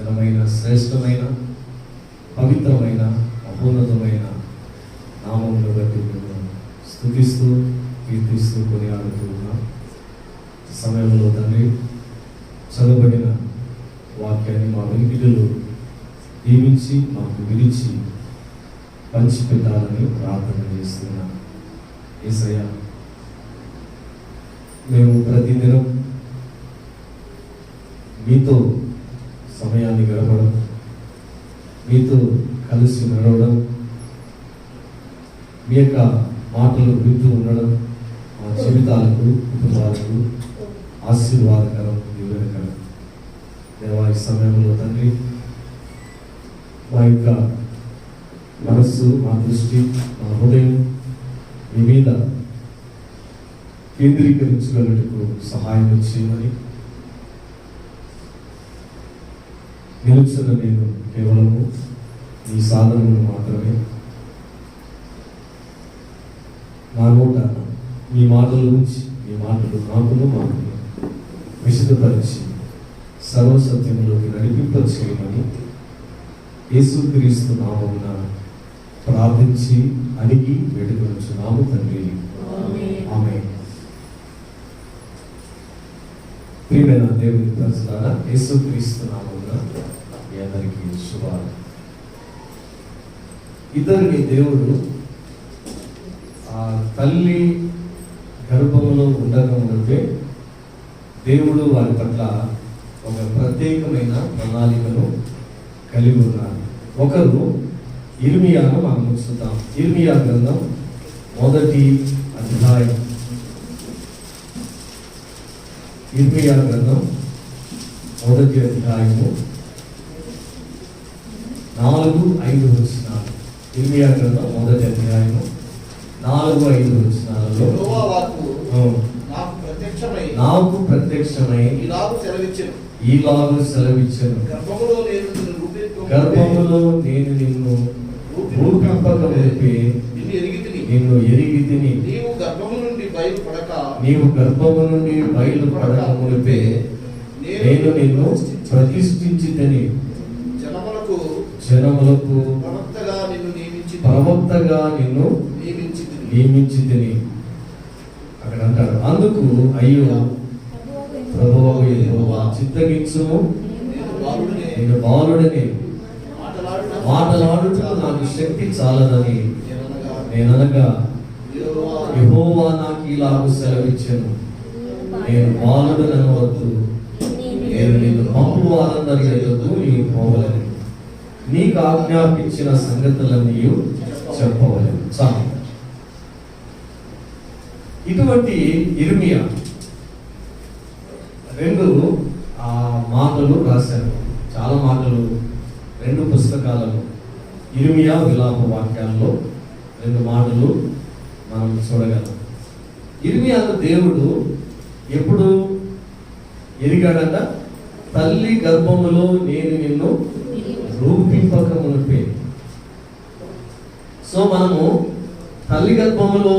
ఘనమైన, శ్రేష్టమైన, పవిత్రమైన, మహోన్నతమైన నామమును బట్టి మేము స్తుతిస్తూ, కీర్తిస్తూ, కొనియాడుతూ ఉన్నాం. సమయంలో తండ్రి చదవబడిన వాక్యాన్ని మా వెనుకలు దీవించి మాకు విరిచి పంచిపెట్టాలని ప్రార్థన చేస్తున్నాం. యేసయ్య, మేము ప్రతిదినం మీతో సమయాన్ని గడపడం, మీతో కలిసి నడవడం, మీ యొక్క మాటలు వింటూ ఉండడం మా జీవితాలకు, కుటుంబాలకు ఆశీర్వాదకరం, దీవెనకరం. దేవా, ఈ సమయంలో తండ్రి మా యొక్క మనస్సు, మా దృష్టి, మా హృదయం మీ మీద కేంద్రీకరించగలటకు సహాయం చేయమని, నిలుచున్న నేను కేవలము ఈ సాధనను మాత్రమే, నా నోట మీ మాటల నుంచి మీ మాటలు నాకును మాకును విశదపరిచి సర్వసత్యంలోకి నడిపింపచేయమని యేసుక్రీస్తు నామమున ప్రార్థించి అడిగి వేడుకొనుచున్నాము తండ్రి, ఆమేన్. ప్రియమైన దేవుని ప్రజలారా, యేసుక్రీస్తు నామమున మీ అందరికీ శుభాలు. ఇద్దరిని దేవుడు ఆ తల్లి గర్భములో ఉండకముందే దేవుడు వారి పట్ల ఒక ప్రత్యేకమైన ప్రణాళికను కలిగి ఉన్నారు. ఒకరు ఇర్మియాను మనం చూద్దాం. ఇర్మియా గ్రంథం 1వ అధ్యాయం. ఇర్మియా గ్రంథం 1వ అధ్యాయము 4-5 వచనాలు. ఇర్మియా గ్రంథం 1వ అధ్యాయము 4-5 వచనాలలో నాకు ప్రత్యక్షమై ఈలాగు సెలవిచ్చెను, గర్భములో నేను నిన్ను రూపింపకమునిపే నిన్ను ఎరిగితిని, నీవు గర్భము నుండి బయలుపడకమునిపే నేను నిన్ను ప్రతిష్ఠించితిని, జనములకు ప్రవక్తగా నిన్ను నియమించితిని. అక్కడ అంటారు, అందుకు అయ్యో ప్రభువా యెహోవా, చిత్తగించుము, నేను బాలుడని, మాటలాడుటకు నాకు శక్తి చాలదని నేననగా యెహోవా నాకు ఇలాగు సెలవిచ్చెను, నేను బాలుడనను వద్దు, నేను నిన్ను పంపు వారందరి ఎదుగు నీవు పోవలని, నీకు ఆజ్ఞాపించిన సంగతులన్నీ చెప్పవలను. చాలు. ఇటువంటి ఇర్మియా 2 మాటలు రాశారు. చాలా మాటలు 2 పుస్తకాలలో, ఇర్మియా విలాప వాక్యాల్లో 2 మాటలు మనం చూడగలం. ఇర్మియాను దేవుడు ఎప్పుడు ఎరిగాడట? తల్లి గర్భములో నేను నిన్ను రూపింపకమునిపే. సో మనము తల్లి గర్భములో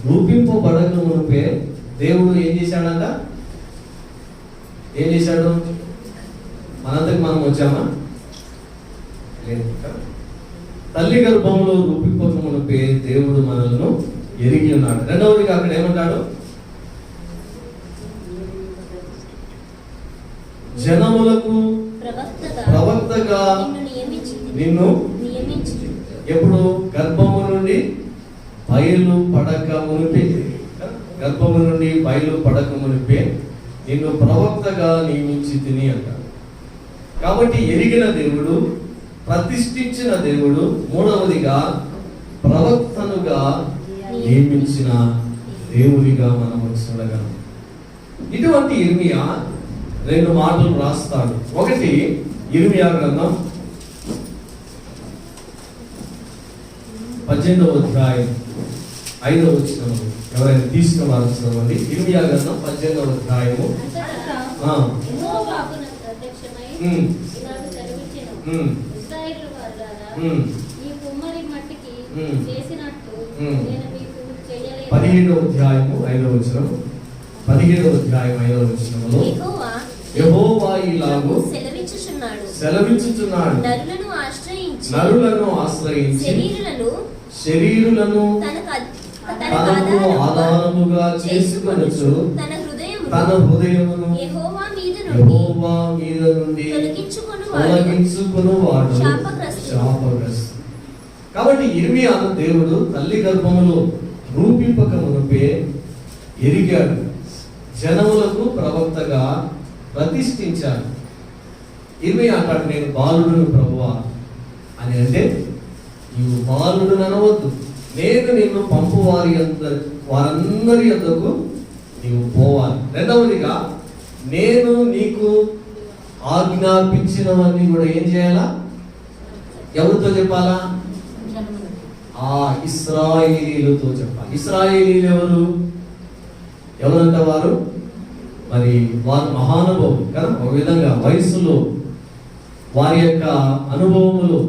రూపింపబడకమునిపే దేవుడు ఏం చేశాడంట? ఏం చేశాడు? మనందరికి మనం వచ్చామా? లేదు. తల్లి గర్భంలో రూపింపకమునిపే దేవుడు మనల్ని ఎరిగి ఉన్నాడు. రెండవదిగా అక్కడ ఏమంటాడు? జనములకు ప్రవక్తగా నిన్ను ఎప్పుడు? గర్భము నుండి బయలు పడక మునిపే నిన్ను ప్రవక్తగా నియమించి తిని అంటాడు. కాబట్టి ఎరిగిన దేవుడు, ప్రతిష్ఠించిన దేవుడు, మూడవదిగా ప్రవక్తనుగా నియమించిన దేవుడిగా మనం చూడగలం. ఇటువంటి ఇర్మియా 2 మాటలు రాస్తాడు. ఒకటి ఇర్మియా గ్రంథం 18వ అధ్యాయం 5వ వచనం. ఎవరైనా తీసుకున్నారు చదవండి. ఇర్మియా గ్రంథం 18వ అధ్యాయము. పదిహేడవ అధ్యాయము 5వ వచనం. 17వ అధ్యాయం 5వ వచనంలో యెహోవా ఇలాగు సెలవిచ్చుచున్నాడు. నరులను ఆశ్రయించి శరీరులను తనకు ఆధారముగా చేసుకొనుచు తన హృదయమును యెహోవా మీద నుండి తొలగించుకొనువాడు శాపగ్రస్తుడు. కాబట్టి యిర్మీయాను దేవుడు తల్లి గర్భములో రూపింపక మునుపే ఎరిగాడు, జనములకు ప్రవక్తగా ప్రతిష్ఠించాడు. యిర్మీయా అంటాడు, నేను బాలుడును ప్రభువా అని. అంటే నీవు బాలుడు అనవద్దు, నేను నిన్ను పంపు వారందరి యొద్దకు నీవు పోవాలి. రెండవదిగా, నేను నీకు ఆజ్ఞాపించినవన్నీ కూడా ఏం చేయాలా? ఎవరితో చెప్పాలా? ఇశ్రాయేలీలతో చెప్పాలి. ఇశ్రాయేలీలు ఎవరంట? వారు మరి వారు మహానుభవులు కదా. ఒక విధంగా వయస్సులో, వారి యొక్క అనుభవములు,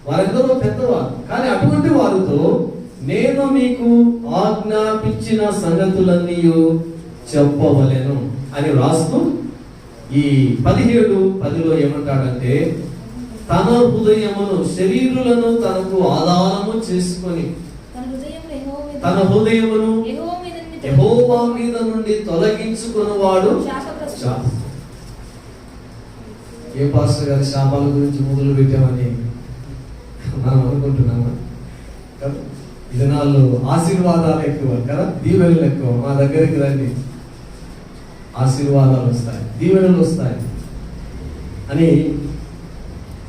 వారెందరో పెద్దవారు. కానీ అటువంటి వారితో నేను నీకు ఆజ్ఞాపించిన సంగతులన్నీ చెప్పవలెను అని రాస్తూ ఈ 17:10 ఏమంటాడంటే, తన హృదయమును శరీరులను తనకు ఆధారము చేసుకొని తన హృదయమును యెహోవా మీద నుండి తొలగించుకున్నవాడు. ఏ పాస్టర్ గారి శాపాల గురించి మొదలు పెట్టామని మనం అనుకుంటున్నామా? ఈ దినాల్లో ఆశీర్వాదాలు ఎక్కువ కదా, దీవెనలు ఎక్కువ. మా దగ్గరికి రండి, ఆశీర్వాదాలు వస్తాయి, దీవెనలు వస్తాయి అని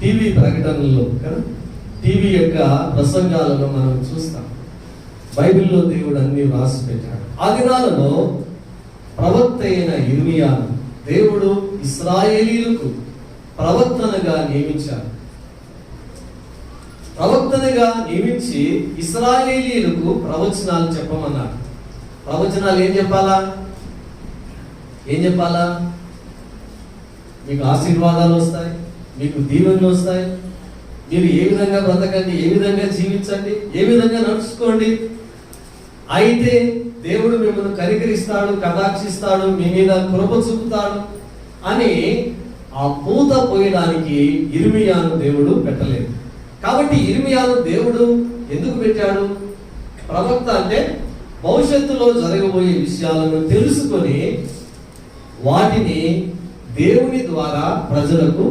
టీవీ ప్రకటనల్లో కదా, టీవీ యొక్క ప్రసంగాలలో మనం చూస్తాం. బైబిల్లో దేవుడు అన్ని రాసి పెట్టాడు. ఆ దినాలలో ప్రవక్త అయిన యిర్మీయాను దేవుడు ఇశ్రాయేలీయులకు ప్రవక్తనగా నియమించాడు. ప్రవక్తనగా నియమించి ఇశ్రాయేలీయులకు ప్రవచనాలు చెప్పమన్నాడు. ప్రవచనాలు ఏం చెప్పాలా? మీకు ఆశీర్వాదాలు వస్తాయి, మీకు దీవెనలు వస్తాయి, మీరు ఏ విధంగా బ్రతకండి, ఏ విధంగా జీవించండి, ఏ విధంగా నడుచుకోండి, అయితే దేవుడు మిమ్మల్ని కనికరిస్తాడు, కటాక్షిస్తాడు, మీ మీద కృప చూపుతాడు అని ఆ పూత పోయడానికి యిర్మీయాను దేవుడు పెట్టలేదు. కాబట్టి యిర్మీయాను దేవుడు ఎందుకు పెట్టాడు? ప్రవక్త అంటే భవిష్యత్తులో జరగబోయే విషయాలను తెలుసుకొని వాటిని దేవుని ద్వారా ప్రజలకు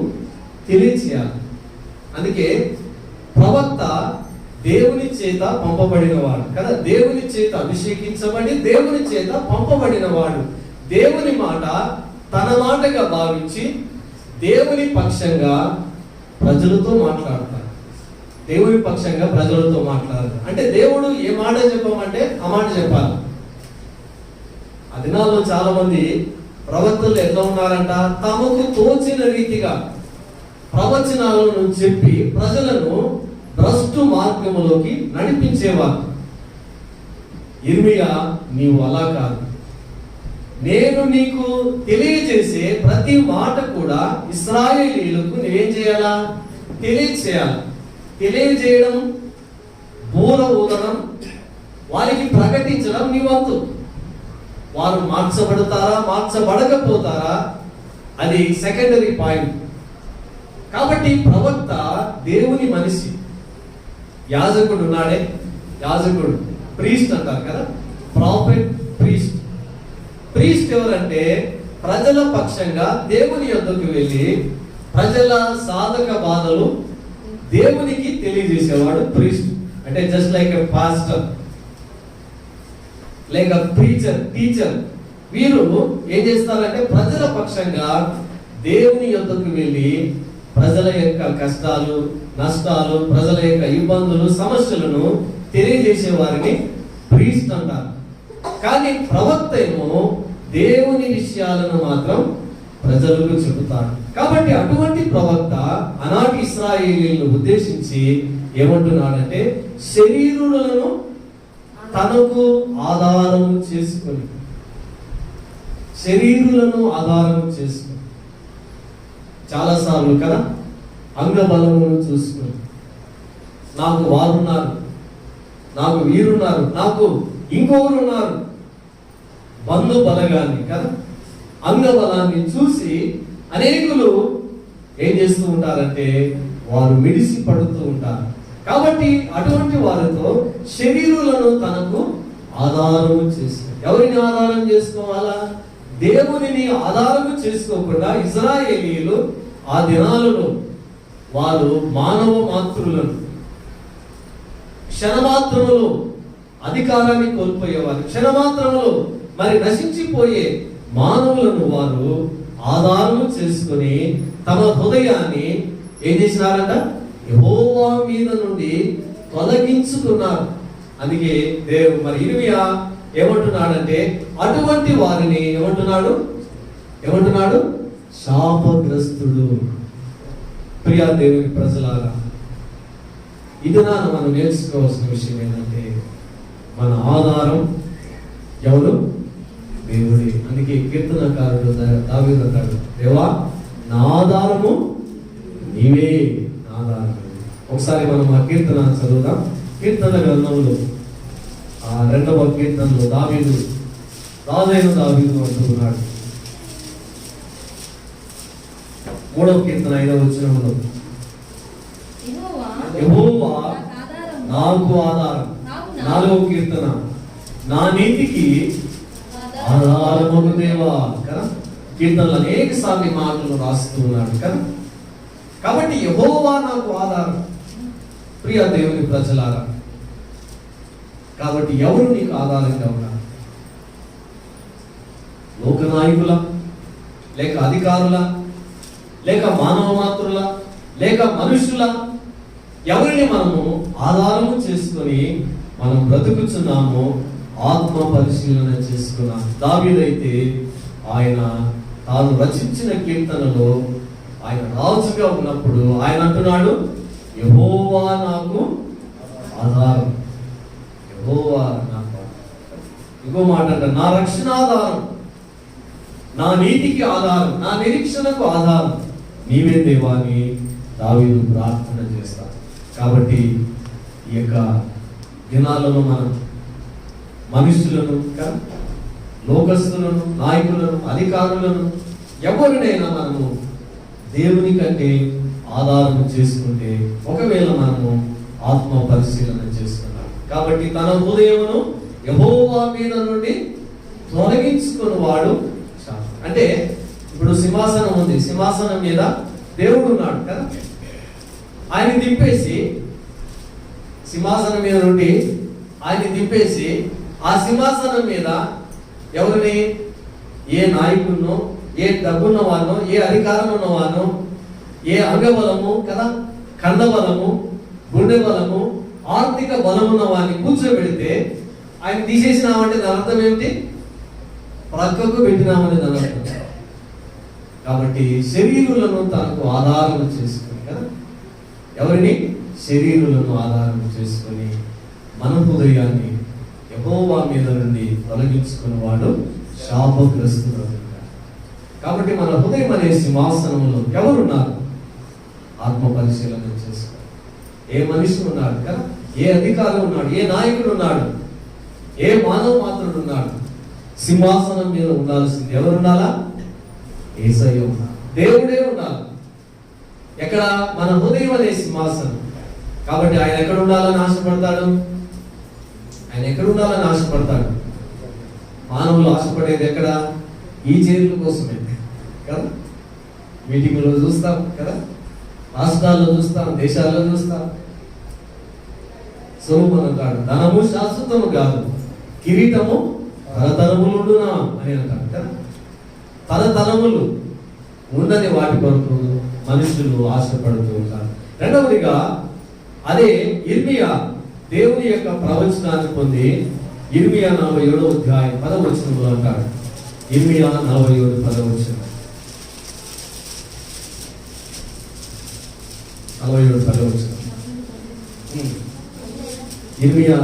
తెలియచేయాలి. అందుకే ప్రవక్త దేవుని చేత పంపబడినవాడు కదా, దేవుని చేత అభిషేకించబడి దేవుని చేత పంపబడినవాడు. దేవుని మాట తన మాటగా భావించి దేవుని పక్షంగా ప్రజలతో మాట్లాడతాడు. దేవుని పక్షంగా ప్రజలతో మాట్లాడతాడు అంటే దేవుడు ఏ మాట చెప్పమంటే ఆ మాట చెప్పాలి. ఆ దినాల్లో చాలా మంది ప్రవక్తలు ఎట్లా ఉన్నారంట? తమకు తోచిన రీతిగా ప్రవచనాలను చెప్పి ప్రజలను భ్రష్టు మార్గములోకి నడిపించేవారు. యిర్మీయా, నీవు అలా కాదు. నేను నీకు తెలియజేసే ప్రతి మాట కూడా ఇశ్రాయేలీయులకు నువ్వేం చేయాలా? తెలియజేయాలి. తెలియజేయడం, బూర ఊదడం, వారికి ప్రకటించడం నీ వంతు. వారు మార్చబడతారా, మార్చబడకపోతారా, అది సెకండరీ పాయింట్. కాబట్టి ప్రవక్త దేవుని మనిషి. యాజకుడు ఉన్నాడే, యాజకుడు, ప్రీస్ట్ అంటారు కదా, ప్రాఫెట్, ప్రీస్ట్. ప్రీస్ట్ ఎవరంటే ప్రజల పక్షంగా దేవుని యొద్దకు వెళ్ళి ప్రజల సాధక బాధలు దేవునికి తెలియజేసేవాడు ప్రీస్ట్. అంటే just like a pastor, like a preacher, teacher. వీరు ఏం చేస్తారంటే ప్రజల పక్షంగా దేవుని యొద్దకు వెళ్ళి ప్రజల యొక్క కష్టాలు, నష్టాలు, ప్రజల యొక్క ఇబ్బందులు, సమస్యలను తెలియజేసే వారిని ప్రీస్ట్ అంటారు. కానీ ప్రవక్త ఏమో దేవుని విషయాలను మాత్రం ప్రజలకు చెబుతాడు. కాబట్టి అటువంటి ప్రవక్త ఆనాటి ఇశ్రాయేలీయులను ఉద్దేశించి ఏమంటున్నాడంటే, శరీరులను తనకు ఆధారం చేసుకొని, శరీరులను ఆధారం చేసుకొని, చాలాసార్లు కదా అంగబలమును చూసుకుని, నాకు వారున్నారు, నాకు వీరున్నారు, నాకు ఇంకొకరున్నారు, బంధు బలగాన్ని కదా, అంగబలాన్ని చూసి అనేకులు ఏం చేస్తూ ఉంటారంటే వారు మిడిసి పడుతూ ఉంటారు. కాబట్టి అటువంటి వారితో శరీరులను తనకు ఆధారము చేసుకో. ఎవరిని ఆధారం చేసుకోవాలా? దేవునిని ఆధారము చేసుకోకుండా ఇశ్రాయేలీయులు ఆ దినాలలో వారు మానవ మాతృలను క్షణమాత్రములో అధికారాన్ని కోల్పోయేవారు. క్షణమాత్రములో మరి నశించిపోయే మానవులను వారు ఆధారము చేసుకుని తమ హృదయాన్ని ఏం చేసినారంట? యెహోవా మీద నుండి తొలగించుకున్నారు. అందుకే దేవుడు మరి ఇర్మియా ఏమంటున్నాడంటే అటువంటి వారిని ఏమంటున్నాడు? శాపగ్రస్తుడు. ప్రియా దేవుని ప్రజలారా, ఇది మనం నేర్చుకోవాల్సిన విషయం ఏంటంటే మన ఆధారం ఎవరు? దేవుడే. అందుకే కీర్తనకారుడు దావీదు అంటాడు, దేవా నా ఆధారము నీవే, నా ఆధారం. ఒకసారి మనం ఆ కీర్తన చదువుదాం. కీర్తన గ్రంథంలో 2వ కీర్తనలో రాజైన దావీదు అంటున్నాడు. 3వ కీర్తన 5వ వచనంలో, యెహోవా నాకు ఆధారం. 4వ కీర్తన, నా నీతికి ఆధారము దేవా. కదా, కీర్తనలు అనేక సార్లు మాటలు రాస్తూ ఉన్నాడు కదా. కాబట్టి యెహోవా నాకు ఆధారం. ప్రియ దేవుని ప్రజలారా, కాబట్టి ఎవరు నీకు ఆధారంగా ఉన్నారు? లోకనాయకుల, లేక అధికారుల, లేక మానవ మాతృల, లేక మనుషుల? ఎవరిని మనము ఆధారము చేసుకొని మనం బ్రతుకుతున్నాము? ఆత్మ పరిశీలన చేసుకున్నాం. దావీదైతే ఆయన తాను రచించిన కీర్తనలో ఆయన రాజుగా ఉన్నప్పుడు ఆయన అంటున్నాడు, యెహోవా నాకు ఆధారం. యెహోవా నాకు, ఇంకో మాట అంటే నా రక్షణాధారం, నా నీతికి ఆధారం, నా నిరీక్షణకు ఆధారం నీవే దేవా అని దావీదు ప్రార్థన చేస్తాడు. కాబట్టి ఈ యొక్క దినాలలో మనం మనుషులను, లోకస్తులను, నాయకులను, అధికారులను, ఎవరినైనా మనము దేవుని కంటే ఆధారం చేసుకుంటే ఒకవేళ మనము ఆత్మ పరిశీలన చేసుకున్నాం. కాబట్టి తన హృదయమును యెహోవా మీద నుండి తొలగించుకుని వాడు అంటే, ఇప్పుడు సింహాసనం ఉంది, సింహాసనం మీద దేవుడు ఉన్నాడు కదా. ఆయన దింపేసి, సింహాసనం మీద నుండి ఆయన దింపేసి ఆ సింహాసనం మీద ఎవరిని? ఏ నాయకుడినో, ఏ డబ్బున్న వానో, ఏ అధికారం ఉన్నవానో, ఏ అంగబలము కదా, కండబలము, గుండె బలము, ఆర్థిక బలం ఉన్న వాడిని కూర్చోబెడితే ఆయన తీసేసినామంటే దాని అర్థం ఏమిటి? ప్రక్కకు పెట్టినామని దాని అర్థం. కాబట్టి శరీరులను తనకు ఆధారం చేసుకుని కదా, ఎవరిని? శరీరులను ఆధారం చేసుకొని మన హృదయాన్ని యెహోవా మీద నుండి తొలగించుకుని వాడు శాపగ్రస్తుడు. కాబట్టి మన హృదయం అనే సింహాసనంలో ఎవరున్నారు? ఆత్మ పరిశీలన చేసుకో. ఏ మనిషి ఉన్నాడు కదా, ఏ అధికారి ఉన్నాడు, ఏ నాయకుడు ఉన్నాడు, ఏ మానవ మాత్రుడు ఉన్నాడు? సింహాసనం మీద ఉండాల్సింది ఎవరు ఉండాలా? యేసయ్య ఉన్నాడు, దేవుడే ఉండాలి. ఎక్కడ? మన హృదయం అనే సింహాసనం. కాబట్టి ఆయన ఎక్కడ ఉండాలని ఆశపడతాడు? ఆయన ఎక్కడ ఉండాలని ఆశపడతాడు? మానవులు ఆశపడేది ఎక్కడ? ఈ చైర్ల కోసమే కదా. మీటింగ్లో చూస్తాం కదా, రాష్ట్రాల్లో చూస్తాం, దేశాల్లో చూస్తాం. సొలొమోను అంటాడు, ధనము శాశ్వతము కాదు, కిరీటము తరతరములుండునా అని అంటాడు కదా. తరతరములు ఉన్నది వాటి కొరకు మనుషులు ఆశపడుతూ ఉంటారు. రెండవదిగా అదే ఇర్మియా దేవుని యొక్క ప్రవచనాన్ని పొంది ఇర్మియా 47వ అధ్యాయం 10వ వచనంలో అంటాడు. ఇర్మియా 47 10వ వచనం, 47 10వ వచనం. ఇర్మియా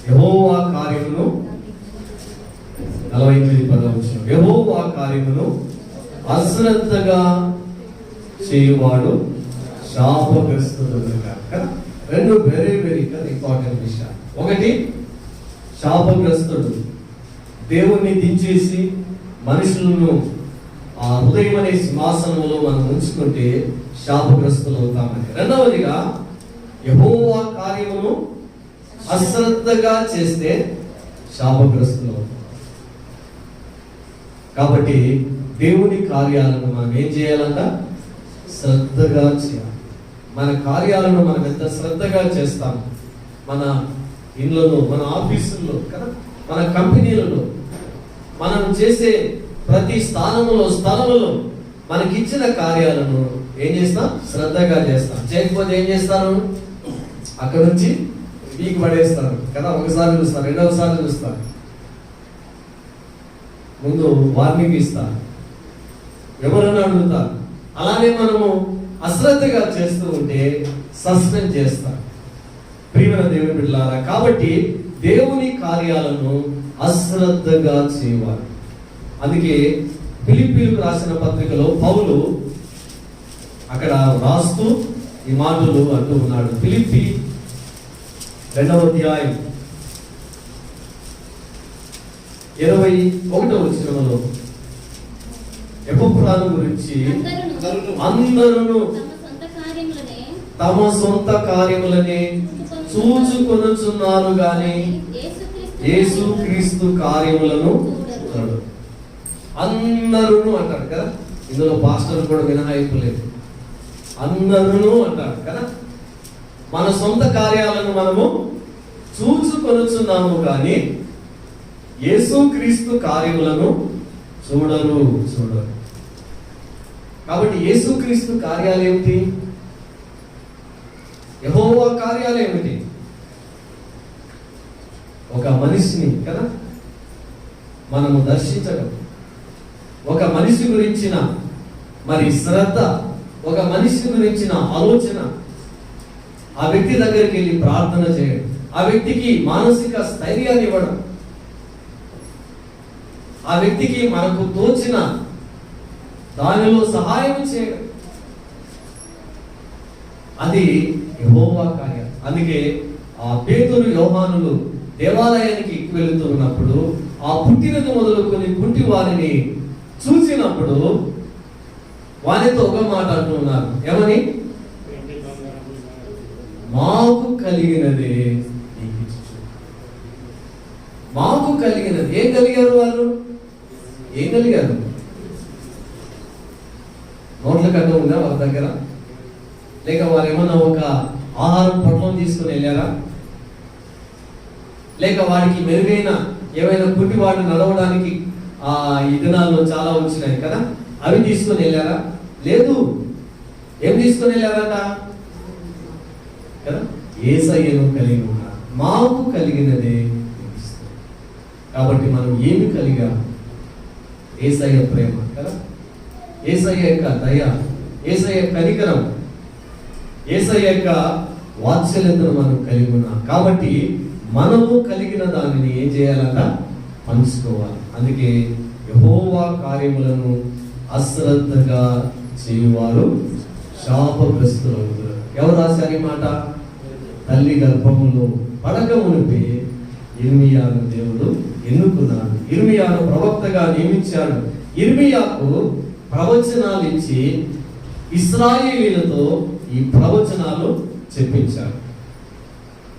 యెహోవా కార్యమును 48 10వ వచనం, యెహోవా కార్యమును అశ్రద్ధగా చేయువాడు శాపగ్రస్తుడు. రెండు వెరీ వెరీ ఇంపార్టెంట్ విషయాలు. ఒకటి శాపగ్రస్తుడు. దేవుణ్ణి దించేసి మనుషులను ఆ హృదయం అనే సింహాసనంలో మనం ఉంచుకుంటే శాపగ్రస్తులు అవుతామని. రెండవదిగా, యెహోవా కార్యమును అశ్రద్ధగా చేస్తే శాపగ్రస్తులు అవుతాం. కాబట్టి దేవుని కార్యాలను మనం ఏం చేయాలంట? శ్రద్ధగా చేయాలి. మన కార్యాలను మనం ఎంత శ్రద్ధగా చేస్తాం, మన ఇళ్ళలో, మన ఆఫీసుల్లో కదా, మన కంపెనీలలో, మనం చేసే ప్రతి స్థలములో మనకిచ్చిన కార్యాలను ఏం చేస్తాం? శ్రద్ధగా చేస్తాం. చేయకపోతే ఏం చేస్తారు? అక్కడ నుంచి పీకి పడేస్తారు కదా. ఒకసారి చూస్తారు, రెండవసారి చూస్తారు, ముందు వార్నింగ్ ఇస్తారు, ఎవరన్నా అడుగుతారు. అలానే మనము అశ్రద్ధగా చేస్తూ ఉంటే సస్పెండ్ చేస్తారు. ప్రియమైన దేవుని బిడ్డలారా, కాబట్టి దేవుని కార్యాలను అశ్రద్ధగా చేయాలి. అందుకే ఫిలిప్పీయులకు రాసిన పత్రికలో పౌలు అక్కడ రాస్తూ ఈ మాటలు అంటూ ఉన్నాడు. ఫిలిప్పీ 2వ అధ్యాయం 21వ వచనంలో ఎపఫ్రాను గురించి, అందరూ తమ సొంత కార్యములనే చూచుకొనుచున్నారు గాని యేసుక్రీస్తు కార్యములను చూడరు. అందరూ అంటారు కదా, ఇందులో పాస్టర్ కూడా మినహాయింపు లేదు. అందరూ అంటారు కదా, మన సొంత కార్యాలను మనము చూచుకొనుచున్నాము కానీ యేసుక్రీస్తు కార్యములను చూడరు. కాబట్టి యేసుక్రీస్తు కార్యాలు ఏమిటి? యెహోవా కార్యాలు ఏమిటి? ఒక మనిషిని కదా మనము దర్శించడం, ఒక మనిషి గురించిన మరి శ్రద్ధ, ఒక మనిషి గురించిన ఆలోచన, ఆ వ్యక్తి దగ్గరికి వెళ్ళి ప్రార్థన చేయడం, ఆ వ్యక్తికి మానసిక స్థైర్యాన్ని ఇవ్వడం, ఆ వ్యక్తికి మనకు తోచిన దానిలో సహాయం చేయడం, అది యెహోవా కార్యం. అందుకే ఆ పేతురు యోహానులు దేవాలయానికి వెళుతున్నప్పుడు ఆ పుట్టినది మొదలుకొని కుంటి వారిని చూసినప్పుడు వారితో ఒక మాట అంటున్నారు. ఏమని? మాకు కలిగినదే నీకు ఇచ్చు. మాకు కలిగినది. ఏం కలిగారు వాళ్ళు? ఏం కలిగారు? నోట్ల కట్ట ఉందా వాళ్ళ దగ్గర? లేక వారు ఏమన్నా ఒక ఆహారం పొట్లం తీసుకుని వెళ్ళారా? లేక వాడికి మెరుగైన ఏమైనా కుంటి వాడు నడవడానికి ఈ దినాల్లో చాలా వచ్చినాయి కదా, అవి తీసుకొని వెళ్ళారా? లేదు. ఏం తీసుకొని వెళ్ళారట కదా? యేసయ్యను కలిగి ఉన్నారు. మాకు కలిగినదే. కాబట్టి మనం ఏమి కలిగా? యేసయ్య ప్రేమ కదా, యేసయ్య యొక్క దయ, యేసయ్య కనికరం, యేసయ్య యొక్క వాత్సల్యతను మనం కలిగి ఉన్నాం. కాబట్టి మనము కలిగిన దానిని ఏం చేయాలంట? పంచుకోవాలి. అందుకే యెహోవా కార్యములను అశ్రద్ధగా చేయువారు శాపగ్రస్తులు అవుతారు. ఎవరు రాశారు ఈ మాట? తల్లి గర్భములో పడక మునిపే ఇర్మియాను దేవుడు ఎన్నుకున్నాడు. ఇర్మియాను ప్రవక్తగా నియమించాడు. ఇర్మియాకు ప్రవచనాలు ఇచ్చి ఇశ్రాయేలీలతో ఈ ప్రవచనాలు చెప్పించాడు.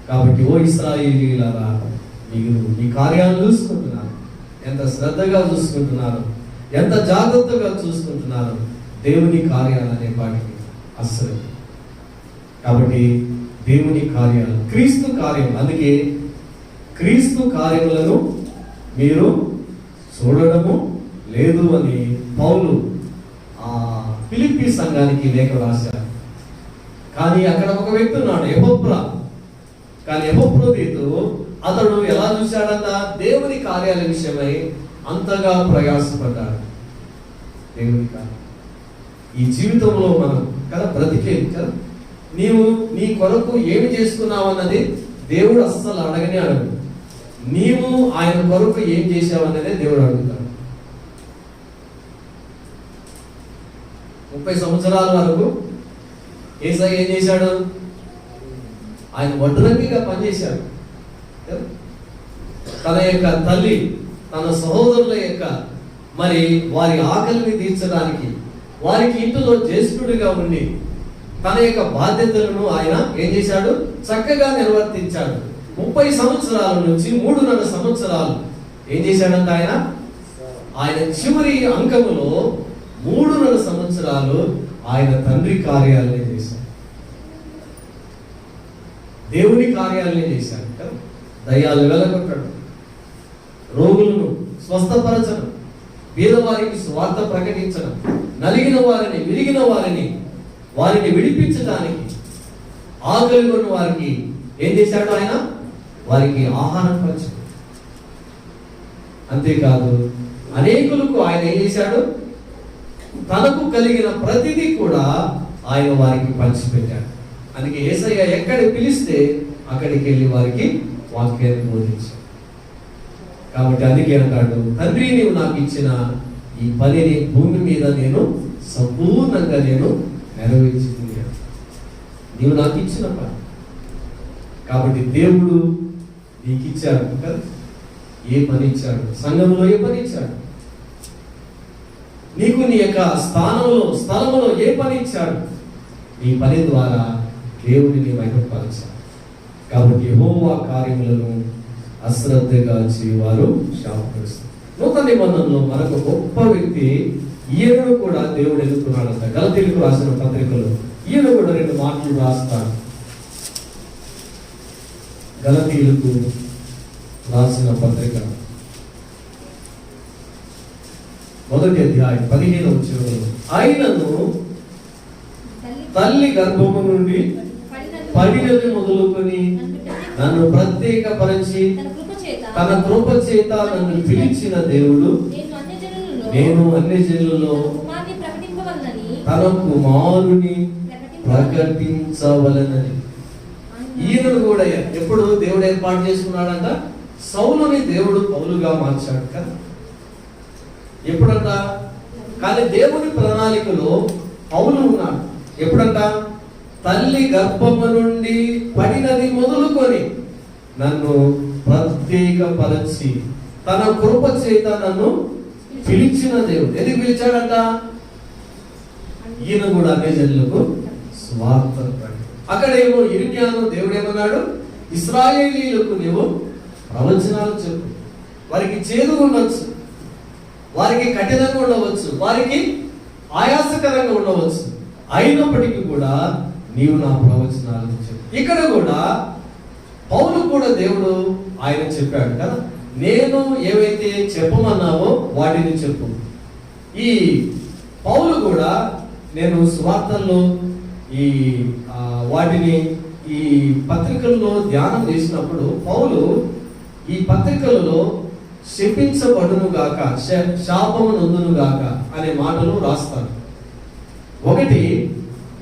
కాబట్టి ఓ ఇశ్రాయేలీయులారా, మీరు మీ కార్యాలను చూసుకుంటున్నారు, ఎంత శ్రద్ధగా చూసుకుంటున్నారు, ఎంత జాగ్రత్తగా చూసుకుంటున్నారు దేవుని కార్యాలు అనే వాటికి అస్సలు. కాబట్టి దేవుని కార్యాలు, క్రీస్తు కార్యం. అందుకే క్రీస్తు కార్యములను మీరు చూడడము లేదు అని పౌలు ఆ ఫిలిప్పీ సంఘానికి లేఖ రాశారు. కానీ అక్కడ ఒక వ్యక్తి ఉన్నాడు, ఎపఫ్రా. కానీ ఎపఫ్రోదితు అతడు ఎలా చూశాడన్న? దేవుని కార్యాల విషయమై అంతగా ప్రయాసపడ్డాడు. దేవుని కార్యం ఈ జీవితంలో మనం కదా బ్రతికేది కదా, నీవు నీ కొరకు ఏమి చేసుకున్నావు అన్నది దేవుడు అస్సలు అడగనే అడగడు. నీవు ఆయన కొరకు ఏం చేశావు అన్నదే దేవుడు అడుగుతాడు. 30 సంవత్సరాల వరకు యేసయ్య ఏం చేశాడు? ఆయన వడ్రంగిగా పనిచేశాడు. తన యొక్క తల్లి, తన సహోదరుల యొక్క మరి వారి ఆకలిని తీర్చడానికి, వారికి ఇంటిలో జ్యేష్ఠుడిగా ఉండి తన యొక్క బాధ్యతలను ఆయన ఏం చేశాడు? చక్కగా నిర్వర్తించాడు. 30 సంవత్సరాల నుంచి 3.5 సంవత్సరాలు ఏం చేశాడంట ఆయన చివరి అంకములో 3.5 సంవత్సరాలు ఆయన తండ్రి కార్యాలనే చేశాడు, దేవుని కార్యాలనే చేశాడు కదా. దయ్యాలు వెలగొట్టడం, రోగులను స్వస్థపరచడం, పేదవారికి స్వార్థ ప్రకటించడం, నలిగిన వారిని, విరిగిన వారిని విడిపించడానికి, ఆకలి ఉన్న వారికి ఏం చేశాడు ఆయన? వారికి ఆహారం పంచాడు. అంతేకాదు అనేకులకు ఆయన ఏం చేశాడు? తనకు కలిగిన ప్రతిదీ కూడా ఆయన వారికి పంచిపెట్టాడు. అందుకే యేసయ్య ఎక్కడ పిలిస్తే అక్కడికి వెళ్ళి వారికి వాక్యాన్ని బోధించాడు. కాబట్టి అందుకే అంటాడు, తండ్రి నీవు నాకు ఇచ్చిన ఈ పనిని భూమి మీద నేను సంపూర్ణంగా నెరవేర్చుకున్నాను. నీవు నాకు ఇచ్చిన పని కాబట్టి దేవుడు నీకు ఇచ్చాడు కదా. ఏ పని ఇచ్చాడు? సంఘంలో ఏ పని ఇచ్చాడు? నీకు నీ యొక్క స్థలములో ఏ పని ఇచ్చాడు? నీ పని ద్వారా దేవుడిని మహిమపరచాలి. కాబట్టి యెహోవా కార్యములను అశ్రద్ధగా చేయవారు శాపపరుస్తారు. నూతన నిబంధనలో మరొక గొప్ప వ్యక్తి, ఈయనను కూడా దేవుడు ఎదుర్కొన్నాడంట. గలతీయులకు రాసిన పత్రికలో ఈయన కూడా 2 మాటలు రాస్తాడు. గలతీయులకు రాసిన పత్రిక 1వ అధ్యాయం 15వ వచనంలో, ఆయనను తల్లి గర్భము నుండి పడినది మొదలుకొని నన్ను ప్రత్యేకపరిచి తన కృప చేత నన్ను పిలిచిన దేవుడు, నేను అన్ని జనులలో తన కుమారుని ప్రకటించవలనని. ఈయనను కూడా ఎప్పుడు దేవుడు ఏర్పాటు చేసుకున్నాడంట? సౌలుని దేవుడు పౌలుగా మార్చాడు కదా. ఎప్పుడంట? కానీ దేవుని ప్రణాళికలో పౌలు ఉన్నాడు. ఎప్పుడంట? తల్లి గర్భము నుండి పడినది మొదలుకొని నన్ను ప్రత్యేకపరచి తన కృప చేత నన్ను పిలిచిన దేవుడు. ఎందుకు పిలిచాడంట? ఈయన కూడా అన్ని జనులకు స్వార్థ. అక్కడేమో ఇర్మియాను దేవుడు ఏమన్నాడు? ఇశ్రాయేలీయులకు నీవు ప్రవచనాలు చెప్పు. వారికి చేదు ఉండవచ్చు, వారికి కఠినంగా ఉండవచ్చు, వారికి ఆయాసకరంగా ఉండవచ్చు, అయినప్పటికీ కూడా నీవు నా ప్రవచనాలు చెప్పు. ఇక్కడ కూడా పౌలు కూడా దేవుడు ఆయన చెప్పాడు కదా, నేను ఏవైతే చెప్పమన్నావో వాటిని చెప్పు. ఈ పౌలు కూడా నేను సువార్తల్లో ఈ వాటిని ఈ పత్రికల్లో ధ్యానం చేసినప్పుడు పౌలు ఈ పత్రికలలో శపించబడును గాక, శాపము నొందును గాక అనే మాటలు రాస్తాను. ఒకటి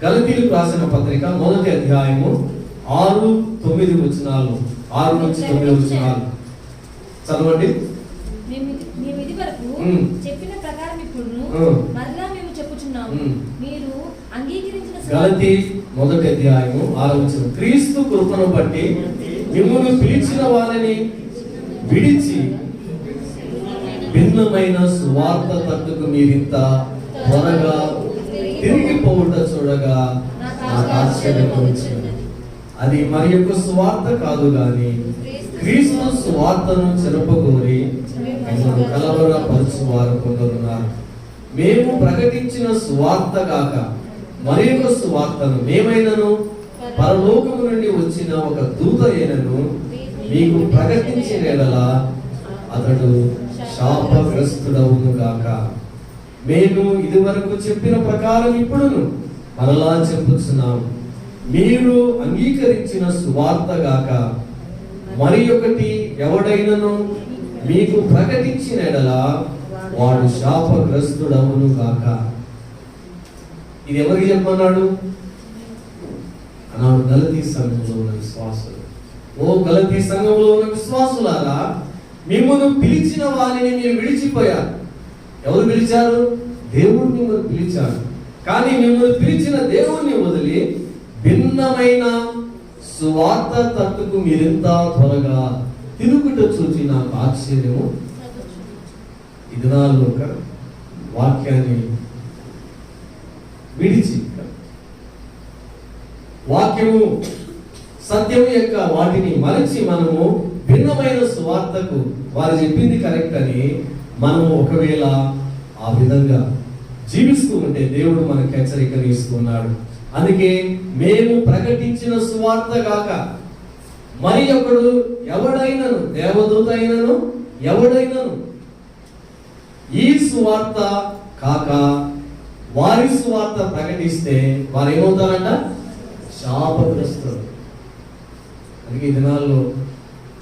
గలతీయులకు రాసిన పత్రిక 1వ అధ్యాయము 6-9 వచనాలు, 6 నుంచి 9 వచనాలు చదవండి. చెప్పిన ప్రకారం ఇప్పుడు మరలా మేము చెప్పుచున్నాము, మీరు అంగీకరించిన గలతీ 1వ అధ్యాయము 6వ వచనం, క్రీస్తు కృపను బట్టి మిమ్మును పిలిచిన వారిని విడిచి భిన్నమైన సువార్త తట్టుకు మీరింత త్వరగా తిరిగిపోవుట చూడగా నాకు ఆశ్చర్యం వచ్చింది. అది మరి యొక్క సువార్త కాదు గాని క్రీస్తు సువార్తను చెరపగోరి మిమ్మల్ని కలవరపరచువారు కొందరున్నారు. మేము ప్రకటించిన సువార్త గాక మరి యొక్క సువార్తను మేమైనను పరలోకము నుండి వచ్చిన ఒక దూత అయినను మీకు ప్రకటించిన ఎడలా అతడు శాపగ్రస్తుడవును గాక. మేము ఇదివరకు చెప్పిన ప్రకారం ఇప్పుడును మరలా చెప్పుచున్నాం, మీరు అంగీకరించిన సువార్త గాక మరి ఒకటి ఎవడైనను మీకు ప్రకటించిన ఎడలా వాడు శాపగ్రస్తుడవును గాక. ఇది ఎవరికి చెప్పన్నాడు అన్నాడు? గలతీ సంఘంలో ఉన్న విశ్వాసులు. ఓ గలతీ సంఘంలో ఉన్న విశ్వాసులారా, మిమ్మల్ని పిలిచిన వారిని మీరు విడిచిపోయారు. ఎవరు పిలిచారు? దేవుడు మిమ్మల్ని పిలిచారు. కానీ మిమ్మల్ని పిలిచిన దేవుణ్ణి వదిలి భిన్నమైన సువార్త తట్టుకు మీరింత త్వరగా తిరుగుట చూచి నాకు ఆశ్చర్యము. ఈ దినాల్లో వాక్యాన్ని విడిచి, వాక్యము సత్యము యొక్క వాటిని మరచి మనము భిన్నమైన సువార్తకు వారు చెప్పింది కరెక్ట్ అని మనము ఒకవేళ ఆ విధంగా జీవిస్తూ ఉంటే దేవుడు మనకు హెచ్చరికను ఇస్తున్నాడు. అందుకే మేము ప్రకటించిన సువార్త కాక మరి ఒకడు ఎవడైనను, దేవదూత అయినను ఎవడైనను ఈ సువార్త కాక వారి సువార్త ప్రకటిస్తే వారు ఏమవుతారంట? శాపగ్రస్తులు. అందుకే ఈ దినాల్లో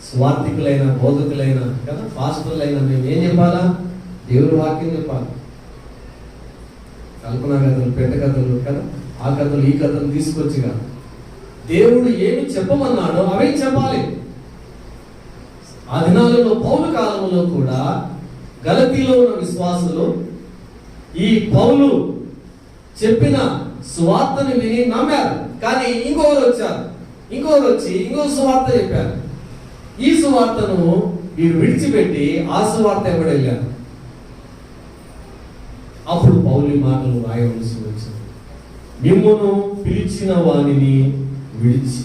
స్వార్థికులైన, బోధకులైన కదా, పాస్టర్లైన మేము ఏం చెప్పాలా? దేవుడి వాక్యం చెప్పాలి. కల్పనా కథలు, పెట్ట కథలు కదా, ఆ కథలు ఈ కథలు తీసుకొచ్చిగా దేవుడు ఏమి చెప్పమన్నాడో అవే చెప్పాలి. ఆ దినాలలో పౌలు కాలంలో కూడా గలతీలో ఉన్న విశ్వాసులు ఈ పౌలు చెప్పిన సువార్తని విని నమ్మారు. కానీ ఇంకొకరు వచ్చారు, ఇంకొకరు వచ్చి ఇంకో సువార్త చెప్పారు. ఈ సువార్తను వీరు విడిచిపెట్టి ఆ సువార్త ఎవడు వెళ్ళారు. అప్పుడు పౌలు మాటలు రాయవలసి వచ్చింది, మిమ్మును పిలిచిన వానిని విడిచి.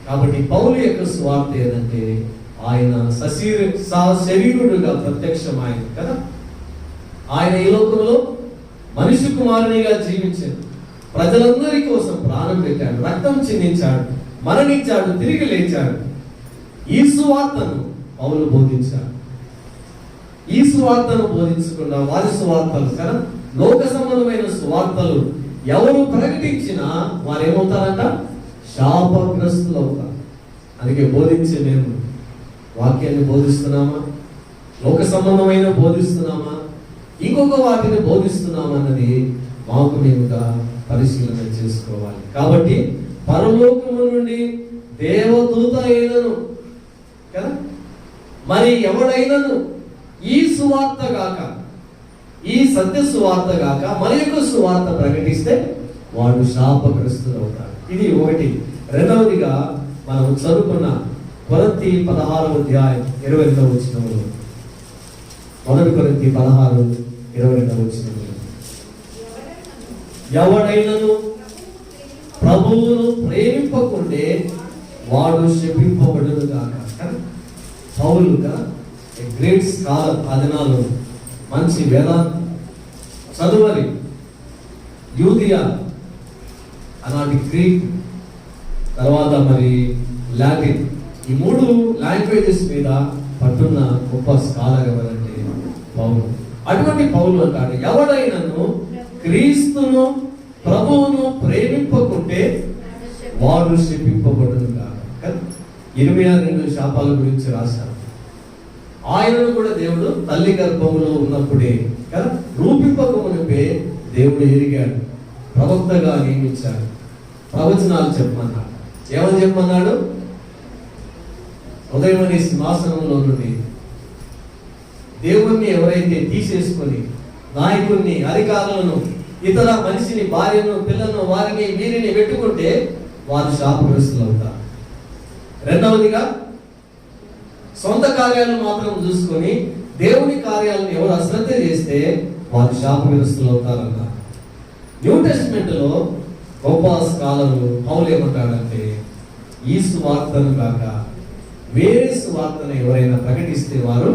కాబట్టి పౌలు యొక్క సువార్త ఏదంటే ఆయన శరీరుడుగా ప్రత్యక్షమైన కదా, ఆయన ఈ లోకంలో మనిషి కుమారునిగా జీవించాడు, ప్రజలందరి కోసం ప్రాణం పెట్టాడు, రక్తం చిందించాడు, మరణించాడు, తిరిగి లేచాడు. ఈ సువార్తను పౌలు బోధించాడు. ఈ సువార్తను బోధించకుండా వారి సువార్తలు కదా, లోక సంబంధమైన సువార్తలు ఎవరు ప్రకటించినా వారు ఏమవుతారంట? శాపగ్రస్తులు అవుతారు. అందుకే బోధించే మేము వాక్యాన్ని బోధిస్తున్నామా, లోక సంబంధమైన బోధిస్తున్నామా, ఇంకొక వాటిని బోధిస్తున్నామా అన్నది మాకు మేముగా పరిశీలన చేసుకోవాలి. కాబట్టి పరలోకము నుండి దేవదూత అయినను కదా, మరి ఎవడైనను ఈ సువార్త గాక, ఈ సత్య సువార్త గాక మరి యొక్క సువార్త ప్రకటిస్తే వాడు శాపగ్రస్తులు అవుతాడు. ఇది ఒకటి. రెండవదిగా మనం చదువుకున్న కొరింథీ 16వ అధ్యాయం 22వ వచనంలో, 1 కొరింథీ 16:22 వచనంలో, ఎవడైనను ప్రభువును ప్రేమింపకుంటే వాడు శపింపబడును గాక. పౌలు కదా, గ్రేట్ స్కాలర్. ఆ దినాల్లో మంచి వేదాంత చదువరి, యూదియా అలాంటి గ్రీక్, తర్వాత మరి లాటిన్, ఈ 3 లాంగ్వేజెస్ మీద పట్టున్న గొప్ప స్కాలర్ ఎవరంటే పౌలు. అటువంటి పౌలు అంటాడు, ఎవడైనను క్రీస్తును ప్రభువును ప్రేమింపకుంటే వాడు శపింపబడును గాక. 22 శాపాల గురించి రాశారు. ఆయనను కూడా దేవుడు తల్లి గర్భంలో ఉన్నప్పుడే కదా, రూపింపకమునిపే దేవుడు ఎరిగాడు, ప్రవక్తగా నియమించాడు, ప్రవచనాలు చెప్పమన్నాడు. ఏమని చెప్పమన్నాడు? ఉదయమనే సింహాసనంలో నుండి దేవుణ్ణి ఎవరైతే తీసేసుకొని నాయకుడిని, అధికారులను, ఇతర మనిషిని, భార్యను, పిల్లను, వారిని వీరిని పెట్టుకుంటే వారు శాపగ్రస్తులు అవుతారు. రెండవదిగా సొంత కార్యాలను మాత్రం చూసుకొని దేవుని కార్యాలను ఎవరు అశ్రద్ధ చేస్తే వారు శాపగ్రస్తులు అవుతారన్నారు. న్యూ టెస్ట్మెంట్ లో గొప్ప స్కాలర్లు పౌలు ఏమంటాడంటే, ఈ సువార్తను కాక వేరే సువార్తను ఎవరైనా ప్రకటిస్తే వారు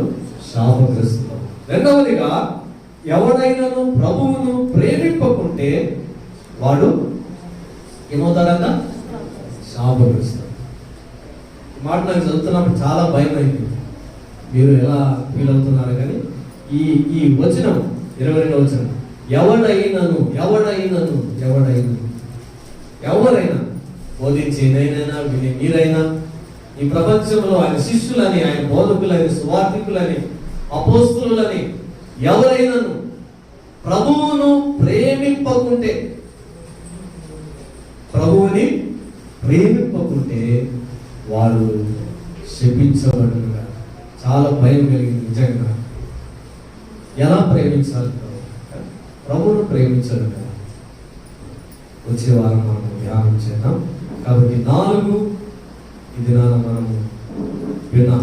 శాపగ్రస్తులు. రెండవదిగా ఎవడైనాను ప్రభువును ప్రేమింపకుంటే వాడు ఏమవుతాడన్న? శాపగ్రస్తుడు. మాట నాకు చదువుతున్నప్పుడు చాలా భయం అయింది. మీరు ఎలా ఫీల్ అవుతున్నారు కానీ ఈ వచనం 22వ వచనం, ఎవడైనాను ఎవడైనాను ఎవడైనా ఎవరైనా బోధించేదైనా వినే మీరైనా ఈ ప్రపంచంలో ఆయన శిష్యులని, ఆయన బోధకులని, సువార్థికులని, అపోస్తలులని ఎవరైనాను ప్రభువును ప్రేమింపకుంటే, ప్రభువుని ప్రేమింపకుంటే వారు శపించబడుగా. చాలా భయం కలిగింది నిజంగా. ఎలా ప్రేమించాలి? ప్రభువును ప్రేమించాలి కదా. వచ్చే వారం మనం ధ్యానం చేద్దాం. కాబట్టి 4 ఈ దినాన మనము విన్నా